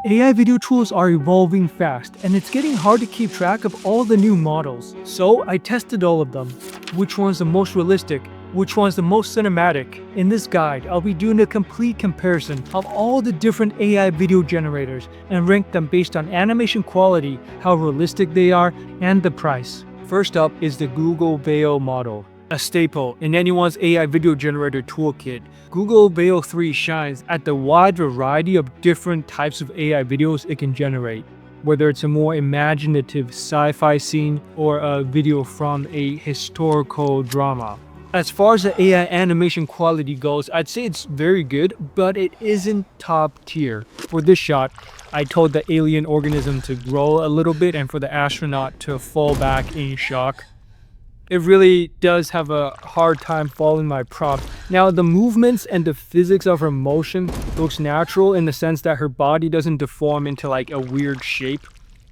AI video tools are evolving fast, and it's getting hard to keep track of all the new models. So I tested all of them. Which one's the most realistic? Which one's the most cinematic? In this guide, I'll be doing a complete comparison of all the different AI video generators and rank them based on animation quality, how realistic they are, and the price. First up is the Google Veo model. A staple in anyone's AI video generator toolkit, Google Veo 3 shines at the wide variety of different types of AI videos it can generate, whether it's a more imaginative sci-fi scene or a video from a historical drama. As far as the AI animation quality goes, I'd say it's very good, but it isn't top tier. For this shot, I told the alien organism to grow a little bit and for the astronaut to fall back in shock. It really does have a hard time following my prompt. Now, the movements and the physics of her motion looks natural in the sense that her body doesn't deform into like a weird shape.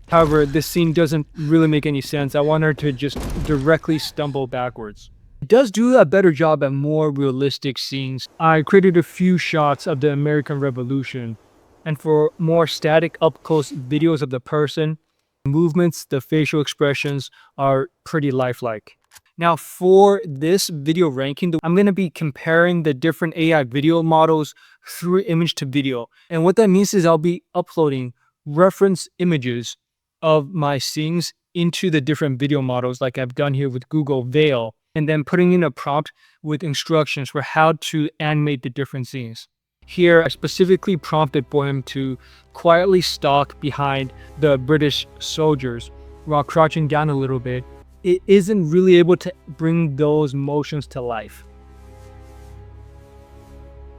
However, this scene doesn't really make any sense. I want her to just directly stumble backwards. It does do a better job at more realistic scenes. I created a few shots of the American Revolution, and for more static up-close videos of the person, the movements, the facial expressions are pretty lifelike. Now for this video ranking, I'm going to be comparing the different AI video models through image to video. And what that means is I'll be uploading reference images of my scenes into the different video models like I've done here with Google Veo, and then putting in a prompt with instructions for how to animate the different scenes. Here, I specifically prompted for him to quietly stalk behind the British soldiers while crouching down a little bit. It isn't really able to bring those motions to life.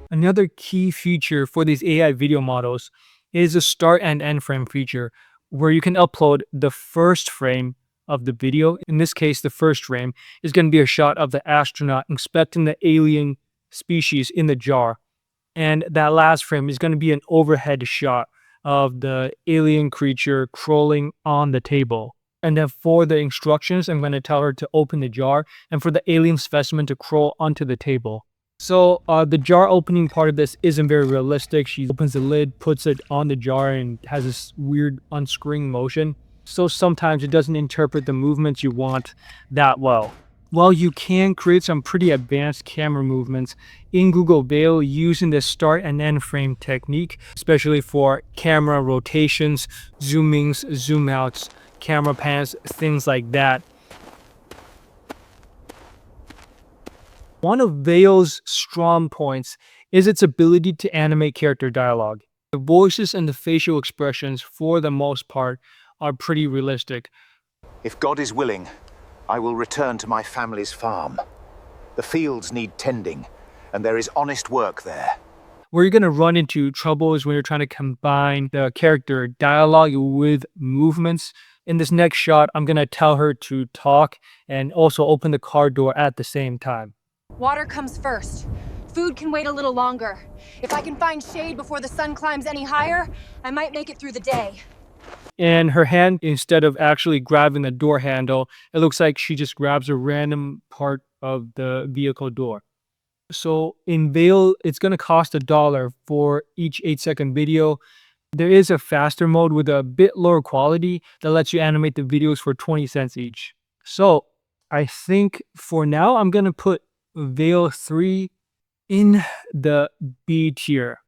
Another key feature for these AI video models is the start and end frame feature, where you can upload the first frame of the video. In this case, the first frame is going to be a shot of the astronaut inspecting the alien species in the jar. And that last frame is going to be an overhead shot of the alien creature crawling on the table. And then for the instructions, I'm going to tell her to open the jar and for the alien specimen to crawl onto the table. So the jar opening part of this isn't very realistic. She opens the lid, puts it on the jar, and has this weird unscrewing motion. So sometimes it doesn't interpret the movements you want that well. While you can create some pretty advanced camera movements in Google Veo using the start and end frame technique, especially for camera rotations, zoomings, zoom outs, camera pans, things like that. One of Veo's strong points is its ability to animate character dialogue. The voices and the facial expressions, for the most part, are pretty realistic. If God is willing, I will return to my family's farm. The fields need tending, and there is honest work there. Where you're going to run into trouble is when you're trying to combine the character dialogue with movements. In this next shot, I'm going to tell her to talk and also open the car door at the same time. Water comes first. Food can wait a little longer. If I can find shade before the sun climbs any higher, I might make it through the day. And her hand, instead of actually grabbing the door handle, it looks like she just grabs a random part of the vehicle door. So in Veo, it's going to cost $1 for each 8-second video. There is a faster mode with a bit lower quality that lets you animate the videos for 20 cents each. So I think for now, I'm going to put Veo 3 in the B tier.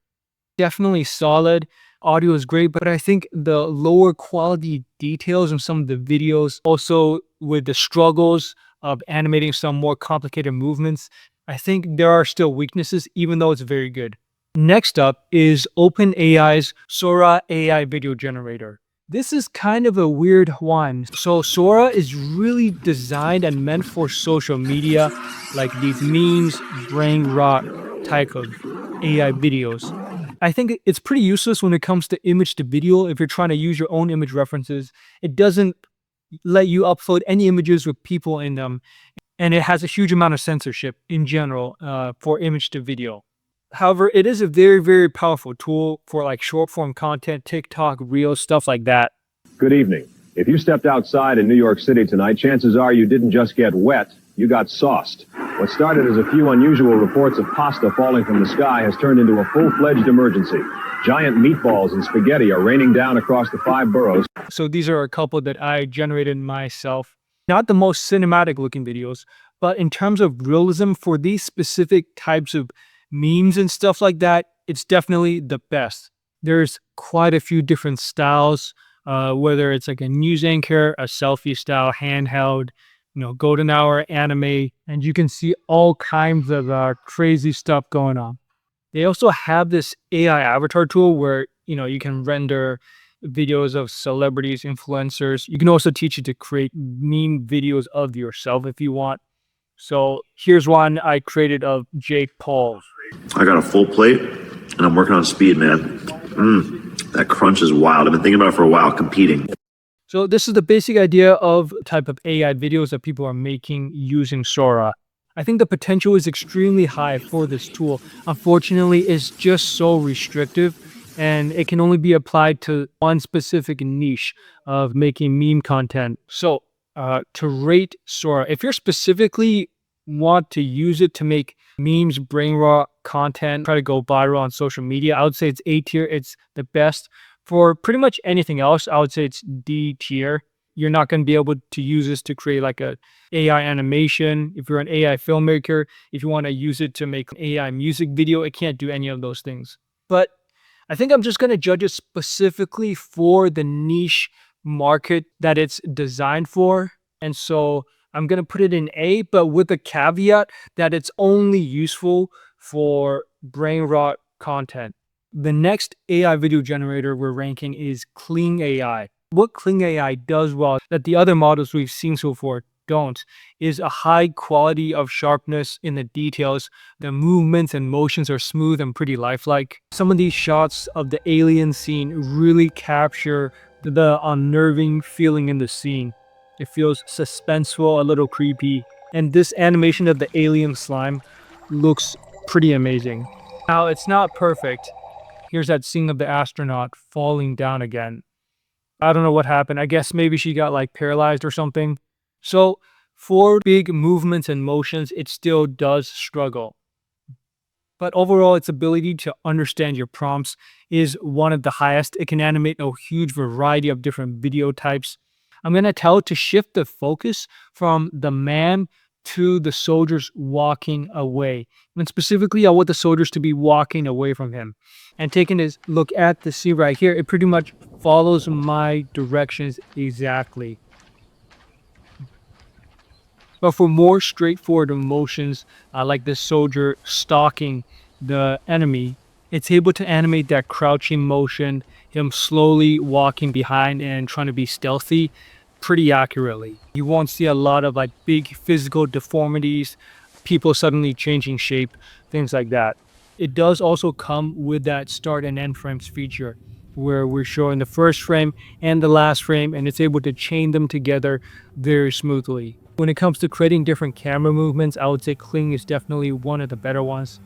Definitely solid. Audio is great, but I think the lower quality details in some of the videos, also with the struggles of animating some more complicated movements, I think there are still weaknesses, even though it's very good. Next up is OpenAI's SORA AI video generator. This is kind of a weird one. So SORA is really designed and meant for social media, like these memes, brain rot type of AI videos. I think it's pretty useless when it comes to image to video. If you're trying to use your own image references, it doesn't let you upload any images with people in them. And it has a huge amount of censorship in general for image to video. However, it is a very, very powerful tool for like short form content, TikTok, Reels, stuff like that. Good evening. If you stepped outside in New York City tonight, chances are you didn't just get wet, you got sauced. What started as a few unusual reports of pasta falling from the sky has turned into a full-fledged emergency. Giant meatballs and spaghetti are raining down across the 5 boroughs. So these are a couple that I generated myself. Not the most cinematic looking videos, but in terms of realism for these specific types of memes and stuff like that, it's definitely the best. There's quite a few different styles, whether it's like a news anchor, a selfie style, handheld, golden hour anime, and you can see all kinds of crazy stuff going on. They also have this AI avatar tool where, you can render videos of celebrities, influencers. You can also teach it to create meme videos of yourself if you want. So here's one I created of Jake Paul. I got a full plate and I'm working on speed, man. That crunch is wild. I've been thinking about it for a while, competing. So this is the basic idea of type of AI videos that people are making using SORA. I think the potential is extremely high for this tool. Unfortunately, it's just so restrictive and it can only be applied to one specific niche of making meme content. So to rate SORA, if you're specifically want to use it to make memes, brain rot content, try to go viral on social media, I would say it's A tier. It's the best. For pretty much anything else, I would say it's D tier. You're not going to be able to use this to create like a AI animation. If you're an AI filmmaker, if you want to use it to make an AI music video, it can't do any of those things. But I think I'm just going to judge it specifically for the niche market that it's designed for. And so I'm going to put it in A, but with the caveat that it's only useful for brain rot content. The next AI video generator we're ranking is Kling AI. What Kling AI does well that the other models we've seen so far don't is a high quality of sharpness in the details. The movements and motions are smooth and pretty lifelike. Some of these shots of the alien scene really capture the unnerving feeling in the scene. It feels suspenseful, a little creepy. And this animation of the alien slime looks pretty amazing. Now, it's not perfect. Here's that scene of the astronaut falling down again. I don't know what happened. I guess maybe she got like paralyzed or something. So for big movements and motions, it still does struggle. But overall, its ability to understand your prompts is one of the highest. It can animate a huge variety of different video types. I'm going to tell it to shift the focus from the man to the soldiers walking away. And specifically, I want the soldiers to be walking away from him. And taking a look at the scene right here, it pretty much follows my directions exactly. But for more straightforward emotions, like the soldier stalking the enemy, it's able to animate that crouching motion, him slowly walking behind and trying to be stealthy pretty accurately. You won't see a lot of like big physical deformities, people suddenly changing shape, things like that. It does also come with that start and end frames feature where we're showing the first frame and the last frame, and it's able to chain them together very smoothly. When it comes to creating different camera movements, I would say Kling is definitely one of the better ones.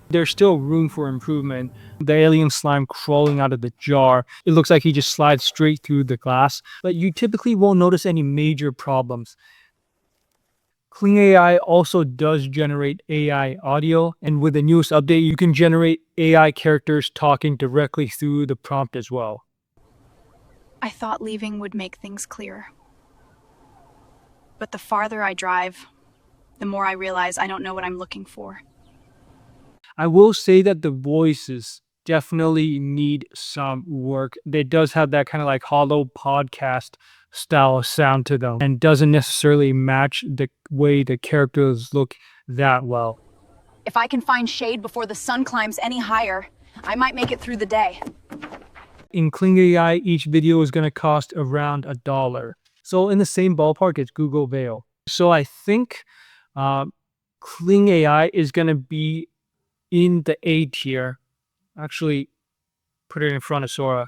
There's still room for improvement. The alien slime crawling out of the jar, it looks like he just slides straight through the glass, but you typically won't notice any major problems. Kling AI also does generate AI audio, and with the newest update, you can generate AI characters talking directly through the prompt as well. I thought leaving would make things clearer. But the farther I drive, the more I realize I don't know what I'm looking for. I will say that the voices definitely need some work. It does have that kind of like hollow podcast style sound to them and doesn't necessarily match the way the characters look that well. If I can find shade before the sun climbs any higher, I might make it through the day. In Kling AI, each video is going to cost around $1. So in the same ballpark as Google Veil. So I think Kling AI is going to be in the A tier. Actually, put it in front of SORA.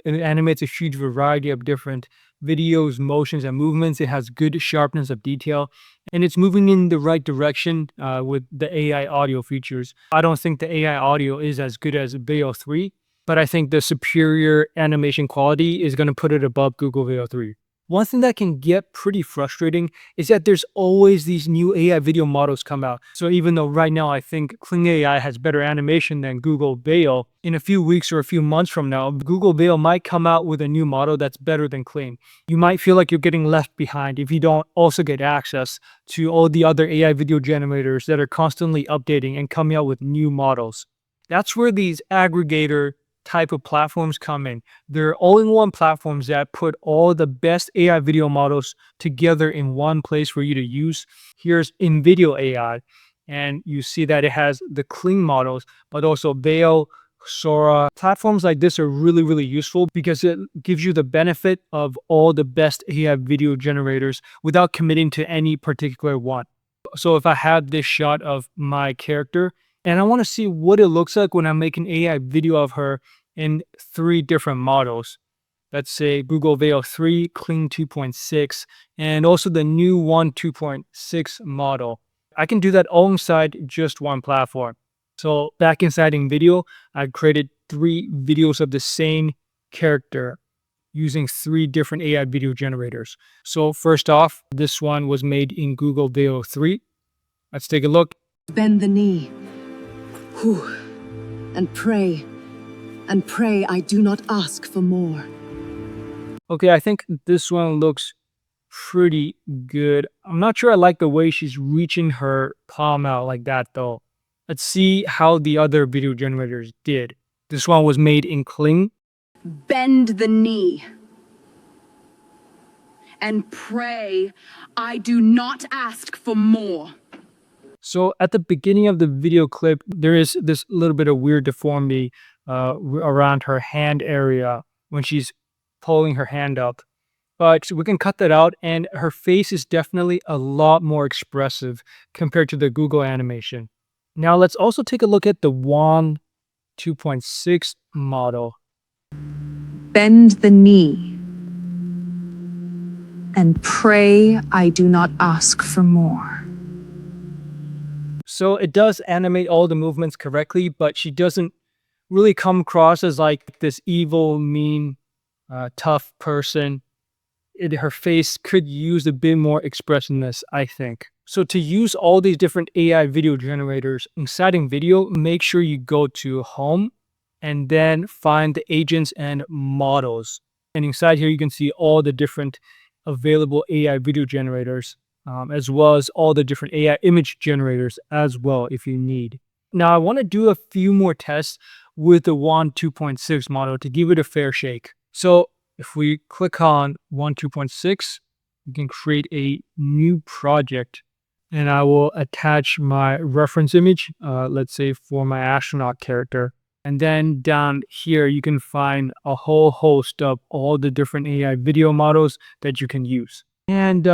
It animates a huge variety of different videos, motions, and movements. It has good sharpness of detail, and it's moving in the right direction with the AI audio features. I don't think the AI audio is as good as Veo 3, but I think the superior animation quality is going to put it above Google Veo 3. One thing that can get pretty frustrating is that there's always these new AI video models come out. So even though right now I think Kling AI has better animation than Google Veo, in a few weeks or a few months from now, Google Veo might come out with a new model that's better than Kling. You might feel like you're getting left behind if you don't also get access to all the other AI video generators that are constantly updating and coming out with new models. That's where these aggregator type of platforms come in. They're all-in-one platforms that put all the best AI video models together in one place for you to use. Here's Invideo AI, and you see that it has the Kling models, but also Veo, SORA. Platforms like this are really, really useful because it gives you the benefit of all the best AI video generators without committing to any particular one. So if I have this shot of my character, and I want to see what it looks like when I make an AI video of her in 3 different models. Let's say Google Veo 3, Kling 2.6, and also the new one 2.6 model. I can do that all inside just one platform. So back inside Invideo, I created 3 videos of the same character using 3 different AI video generators. So first off, this one was made in Google Veo 3. Let's take a look. Bend the knee. Whew. And pray. And pray I do not ask for more. Okay, I think this one looks pretty good. I'm not sure I like the way she's reaching her palm out like that though. Let's see how the other video generators did. This one was made in Kling. Bend the knee. And pray I do not ask for more. So at the beginning of the video clip, there is this little bit of weird deformity around her hand area when she's pulling her hand up. But we can cut that out, and her face is definitely a lot more expressive compared to the Google animation. Now let's also take a look at the WAN 2.6 model. Bend the knee. And pray I do not ask for more. So it does animate all the movements correctly, but she doesn't really come across as like this evil, mean, tough person. Her face could use a bit more expressiveness, I think. So to use all these different AI video generators inside Invideo, make sure you go to Home and then find the agents and models. And inside here, you can see all the different available AI video generators, as well as all the different AI image generators as well if you need. Now I want to do a few more tests with the WAN 2.6 model to give it a fair shake. So if we click on WAN 2.6, you can create a new project, and I will attach my reference image, let's say for my astronaut character. And then down here, you can find a whole host of all the different AI video models that you can use. And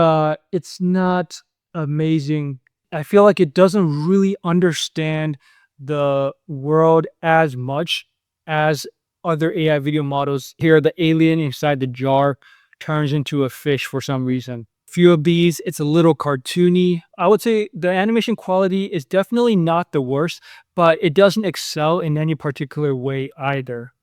it's not amazing. I feel like it doesn't really understand the world as much as other AI video models. Here, the alien inside the jar turns into a fish for some reason. Few of these, it's a little cartoony. I would say the animation quality is definitely not the worst, but it doesn't excel in any particular way either.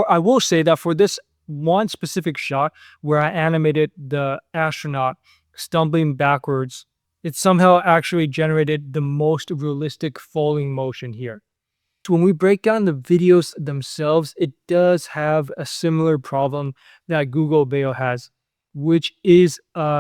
I will say that for this one specific shot where I animated the astronaut stumbling backwards, it somehow actually generated the most realistic falling motion here. So when we break down the videos themselves, it does have a similar problem that Google Veo has, which is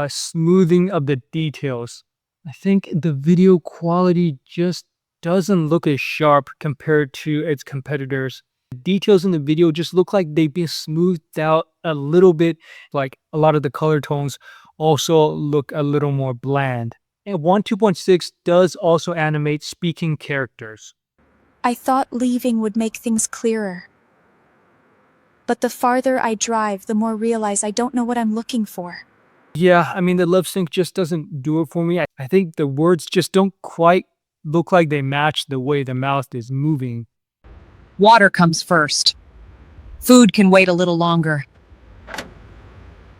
smoothing of the details. I think the video quality just doesn't look as sharp compared to its competitors. The details in the video just look like they've been smoothed out a little bit, like a lot of the color tones also look a little more bland. And WAN 2.6 does also animate speaking characters. I thought leaving would make things clearer. But the farther I drive, the more realize I don't know what I'm looking for. Yeah, I mean, the lip sync just doesn't do it for me. I think the words just don't quite look like they match the way the mouth is moving. Water comes first. Food can wait a little longer.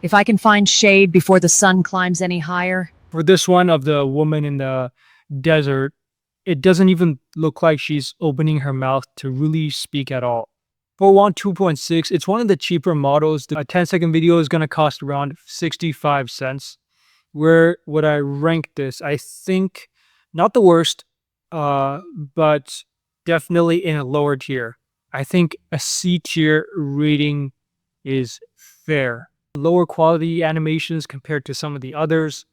If I can find shade before the sun climbs any higher. For this one of the woman in the desert, it doesn't even look like she's opening her mouth to really speak at all. For one 2.6, it's one of the cheaper models. A 10-second video is going to cost around 65 cents. Where would I rank this? I think not the worst, but definitely in a lower tier. I think a C tier rating is fair. Lower quality animations compared to some of the others.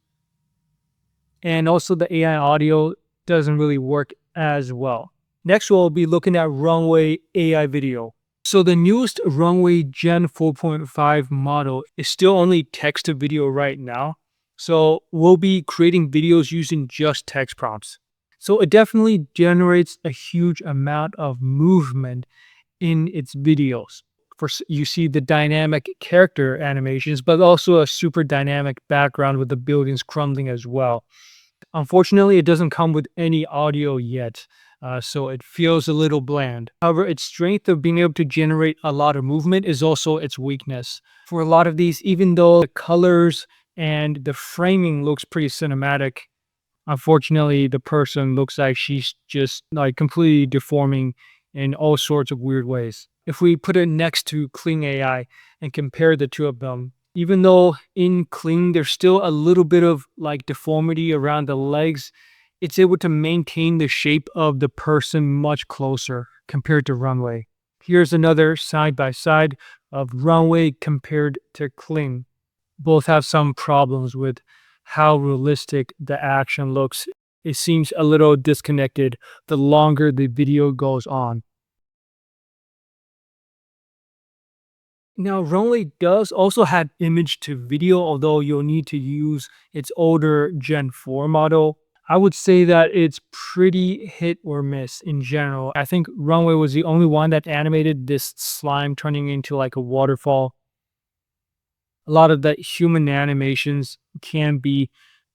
And also the AI audio doesn't really work as well. Next, we'll be looking at Runway AI video. So the newest Runway Gen 4.5 model is still only text to video right now. So we'll be creating videos using just text prompts. So it definitely generates a huge amount of movement in its videos. You see the dynamic character animations, but also a super dynamic background with the buildings crumbling as well. Unfortunately, it doesn't come with any audio yet, so it feels a little bland. However, its strength of being able to generate a lot of movement is also its weakness. For a lot of these, even though the colors and the framing looks pretty cinematic, unfortunately, the person looks like she's just like completely deforming in all sorts of weird ways. If we put it next to Kling AI and compare the two of them, even though in Kling there's still a little bit of like deformity around the legs, it's able to maintain the shape of the person much closer compared to Runway. Here's another side by side of Runway compared to Kling. Both have some problems with how realistic the action looks. It seems a little disconnected the longer the video goes on. Now, Runway does also have image to video, although you'll need to use its older Gen 4 model. I would say that it's pretty hit or miss in general. I think Runway was the only one that animated this slime turning into like a waterfall. A lot of the human animations can be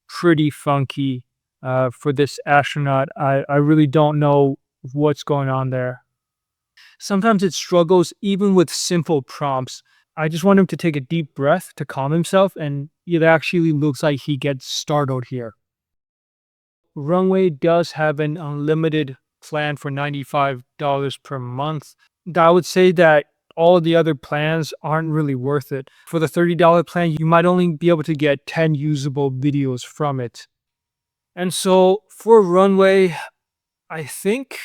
pretty funky for this astronaut. I really don't know what's going on there. Sometimes it struggles even with simple prompts. I just want him to take a deep breath to calm himself, and it actually looks like he gets startled here. Runway does have an unlimited plan for $95 per month. I would say that all the other plans aren't really worth it. For the $30 plan, you might only be able to get 10 usable videos from it. And so for Runway, I think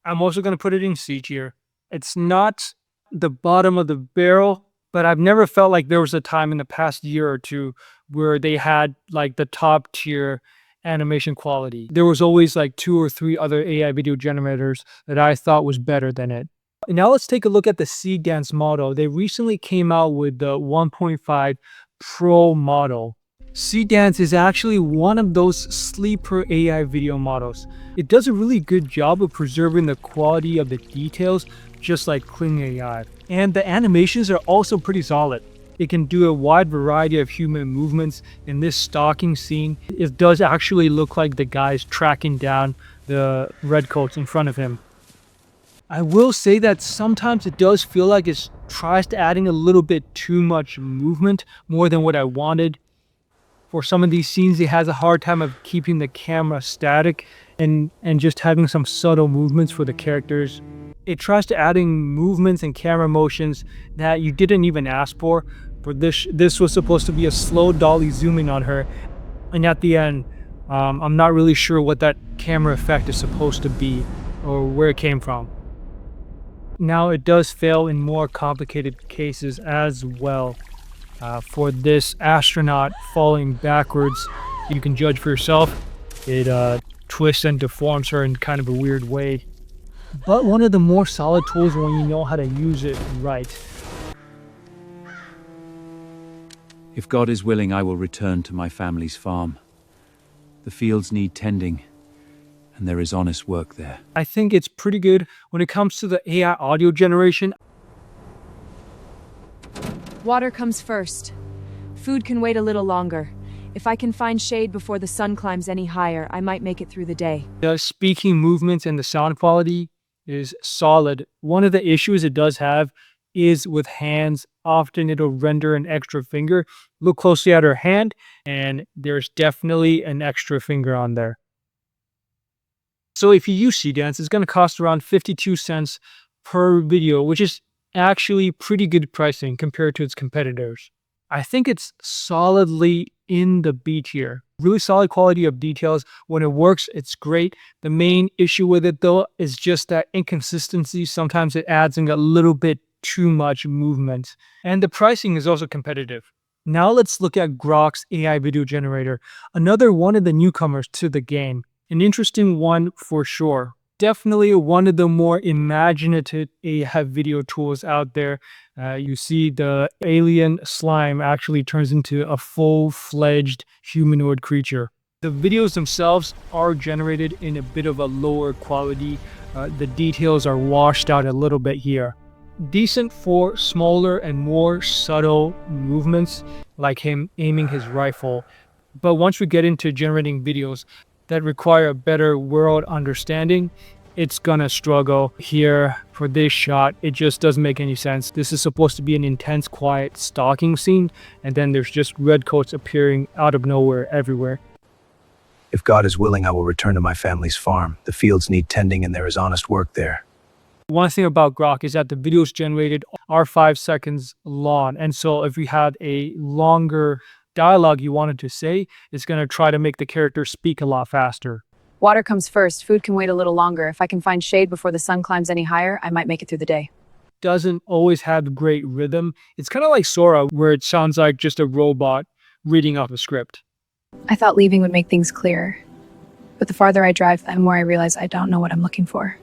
I'm also going to put it in C tier. It's not the bottom of the barrel, but I've never felt like there was a time in the past year or two where they had like the top tier animation quality. There was always like 2 or 3 other AI video generators that I thought was better than it. Now let's take a look at the Seedance model. They recently came out with the 1.5 Pro model. Seedance is actually one of those sleeper AI video models. It does a really good job of preserving the quality of the details, just like Kling AI. And the animations are also pretty solid. It can do a wide variety of human movements. In this stalking scene, it does actually look like the guy's tracking down the redcoats in front of him. I will say that sometimes it does feel like it tries to adding a little bit too much movement, more than what I wanted. For some of these scenes, it has a hard time of keeping the camera static and just having some subtle movements for the characters. It tries to adding movements and camera motions that you didn't even ask for. For this was supposed to be a slow dolly zooming on her, and at the end, I'm not really sure what that camera effect is supposed to be or where it came from. Now it does fail in more complicated cases as well. For this astronaut falling backwards, you can judge for yourself. It twists and deforms her in kind of a weird way. But one of the more solid tools when you know how to use it right. If God is willing, I will return to my family's farm. The fields need tending, and there is honest work there. I think it's pretty good when it comes to the AI audio generation. Water comes first. Food can wait a little longer. If I can find shade before the sun climbs any higher, I might make it through the day. The speaking movements and the sound quality is solid. One of the issues it does have is with hands. Often it'll render an extra finger. Look closely at her hand, and there's definitely an extra finger on there. So if you use Seedance, it's going to cost around 52 cents per video, which is actually pretty good pricing compared to its competitors. I think it's solidly in the B tier. Really solid quality of details. When it works, it's great. The main issue with it though is just that inconsistency. Sometimes it adds in a little bit too much movement. And the pricing is also competitive. Now let's look at Grok's AI video generator, another one of the newcomers to the game. An interesting one for sure. Definitely one of the more imaginative AI video tools out there. You see the alien slime actually turns into a full-fledged humanoid creature. The videos themselves are generated in a bit of a lower quality. The details are washed out a little bit here. Decent for smaller and more subtle movements, like him aiming his rifle. But once we get into generating videos that require a better world understanding, it's gonna struggle. Here for this shot, it just doesn't make any sense. This is supposed to be an intense, quiet stalking scene, and then there's just redcoats appearing out of nowhere everywhere. If God is willing, I will return to my family's farm. The fields need tending and there is honest work there. One thing about Grok is that the videos generated are 5 seconds long, and so if you had a longer dialogue you wanted to say, it's going to try to make the character speak a lot faster. Water comes first. Food can wait a little longer. If I can find shade before the sun climbs any higher, I might make it through the day. Doesn't always have great rhythm. It's kind of like SORA, where it sounds like just a robot reading off a script. I thought leaving would make things clearer. But the farther I drive, the more I realize I don't know what I'm looking for.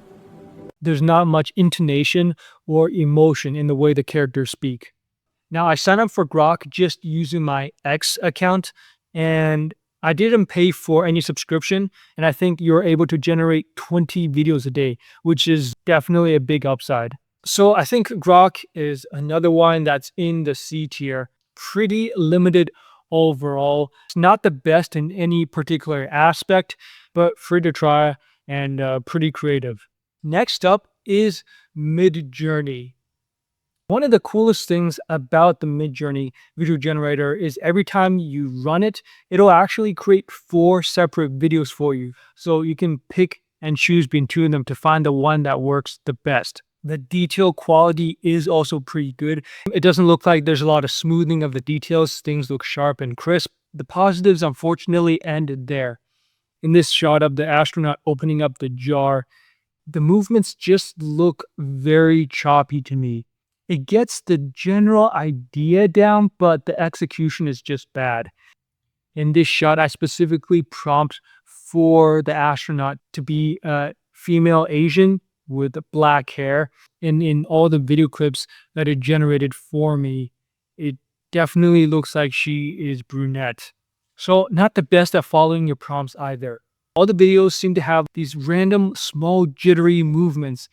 There's not much intonation or emotion in the way the characters speak. Now, I signed up for Grok just using my X account, and I didn't pay for any subscription, and I think you're able to generate 20 videos a day, which is definitely a big upside. So I think Grok is another one that's in the C tier. Pretty limited overall. It's not the best in any particular aspect, but free to try and pretty creative. Next up is Midjourney. One of the coolest things about the Midjourney video generator is every time you run it, it'll actually create 4 separate videos for you. So you can pick and choose between 2 of them to find the one that works the best. The detail quality is also pretty good. It doesn't look like there's a lot of smoothing of the details. Things look sharp and crisp. The positives unfortunately ended there. In this shot of the astronaut opening up the jar, the movements just look very choppy to me. It gets the general idea down, but the execution is just bad. In this shot, I specifically prompt for the astronaut to be a female Asian with black hair. And in all the video clips that it generated for me, it definitely looks like she is brunette. So not the best at following your prompts either. All the videos seem to have these random small jittery movements,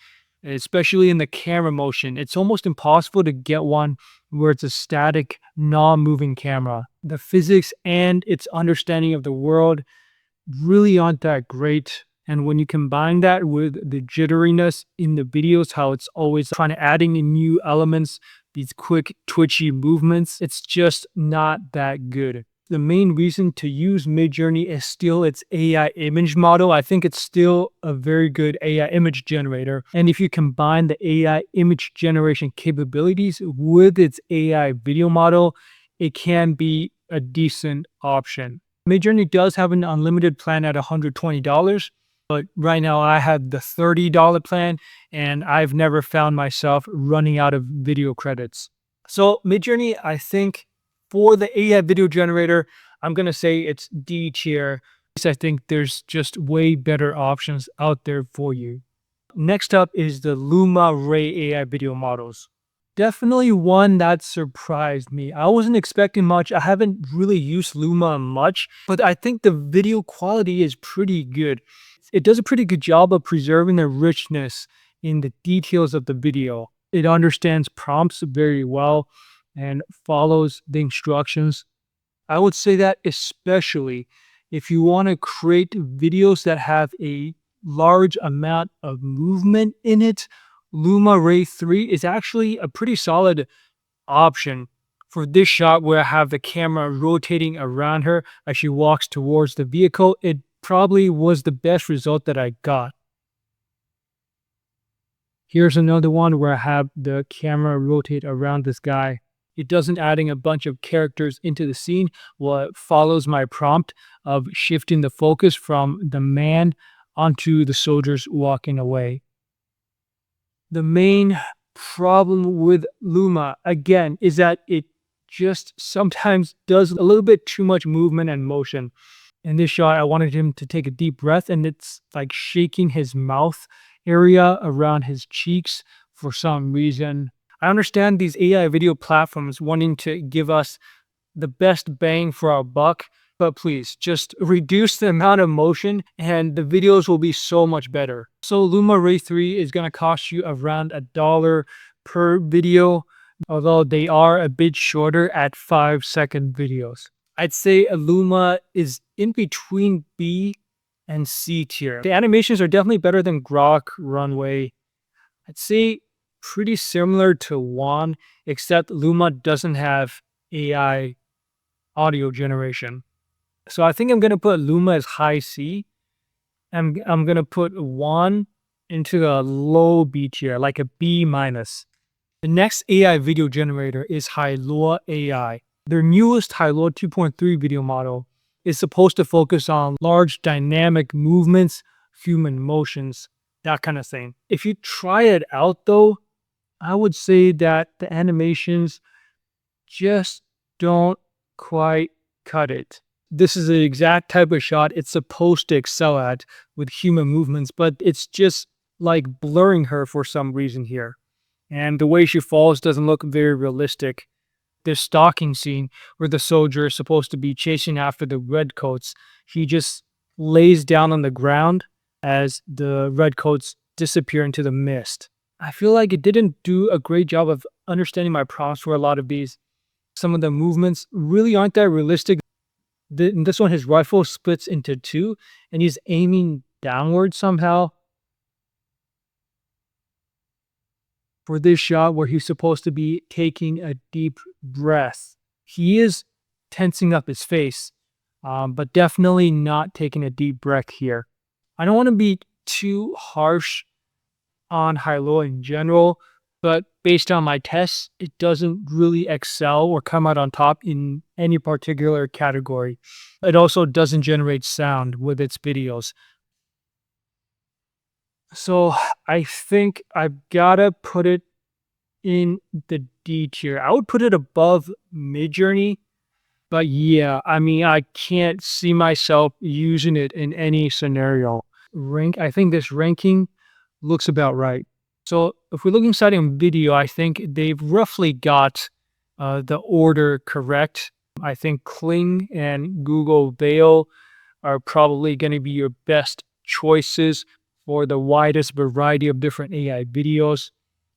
especially in the camera motion. It's almost impossible to get one where it's a static, non-moving camera. The physics and its understanding of the world really aren't that great. And when you combine that with the jitteriness in the videos, how it's always trying to adding in new elements, these quick twitchy movements, it's just not that good. The main reason to use Midjourney is still its AI image model. I think it's still a very good AI image generator. And if you combine the AI image generation capabilities with its AI video model, it can be a decent option. Midjourney does have an unlimited plan at $120, but right now I have the $30 plan, and I've never found myself running out of video credits. So Midjourney, I think, for the AI video generator, I'm going to say it's D tier. I think there's just way better options out there for you. Next up is the Luma Ray AI video models. Definitely one that surprised me. I wasn't expecting much. I haven't really used Luma much, but I think the video quality is pretty good. It does a pretty good job of preserving the richness in the details of the video. It understands prompts very well and follows the instructions. I would say that especially if you want to create videos that have a large amount of movement in it, Luma Ray 3 is actually a pretty solid option. For this shot where I have the camera rotating around her as she walks towards the vehicle, it probably was the best result that I got. Here's another one where I have the camera rotate around this guy. It doesn't adding a bunch of characters into the scene. Well, it follows my prompt of shifting the focus from the man onto the soldiers walking away. The main problem with Luma, again, is that it just sometimes does a little bit too much movement and motion. In this shot, I wanted him to take a deep breath, and it's like shaking his mouth area around his cheeks for some reason. I understand these AI video platforms wanting to give us the best bang for our buck, but please just reduce the amount of motion and the videos will be so much better. So Luma Ray 3 is going to cost you around $1 per video, although they are a bit shorter at 5-second videos. I'd say Luma is in between B and C tier. The animations are definitely better than Grok, Runway. I'd say pretty similar to Wan, except Luma doesn't have AI audio generation. So I think I'm going to put Luma as high C. I'm going to put Wan into a low B tier, like a B minus. The next AI video generator is Hailuo AI. Their newest Hailuo 2.3 video model is supposed to focus on large dynamic movements, human motions, that kind of thing. If you try it out though, I would say that the animations just don't quite cut it. This is the exact type of shot it's supposed to excel at with human movements, but it's just like blurring her for some reason here. And the way she falls doesn't look very realistic. This stalking scene where the soldier is supposed to be chasing after the redcoats, he just lays down on the ground as the redcoats disappear into the mist. I feel like it didn't do a great job of understanding my prompts for a lot of these. Some of the movements really aren't that realistic. In this one, his rifle splits into two, and he's aiming downward somehow. For this shot where he's supposed to be taking a deep breath, he is tensing up his face, but definitely not taking a deep breath here. I don't want to be too harsh on Hailuo in general, but based on my tests, it doesn't really excel or come out on top in any particular category. It also doesn't generate sound with its videos. So I think I've got to put it in the D tier. I would put it above Midjourney, but yeah, I mean, I can't see myself using it in any scenario. I think this ranking looks about right. So if we're looking at Invideo, I think they've roughly got the order correct. I think Kling and Google Veil are probably going to be your best choices for the widest variety of different AI videos.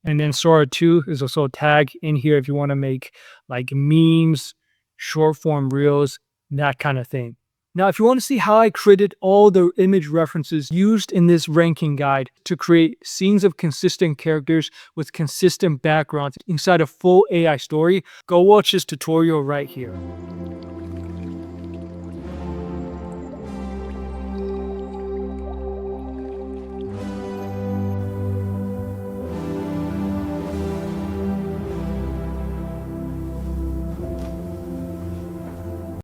And then SORA 2 is also a tag in here if you want to make like memes, short form reels, that kind of thing. Now, if you want to see how I created all the image references used in this ranking guide to create scenes of consistent characters with consistent backgrounds inside a full AI story, go watch this tutorial right here.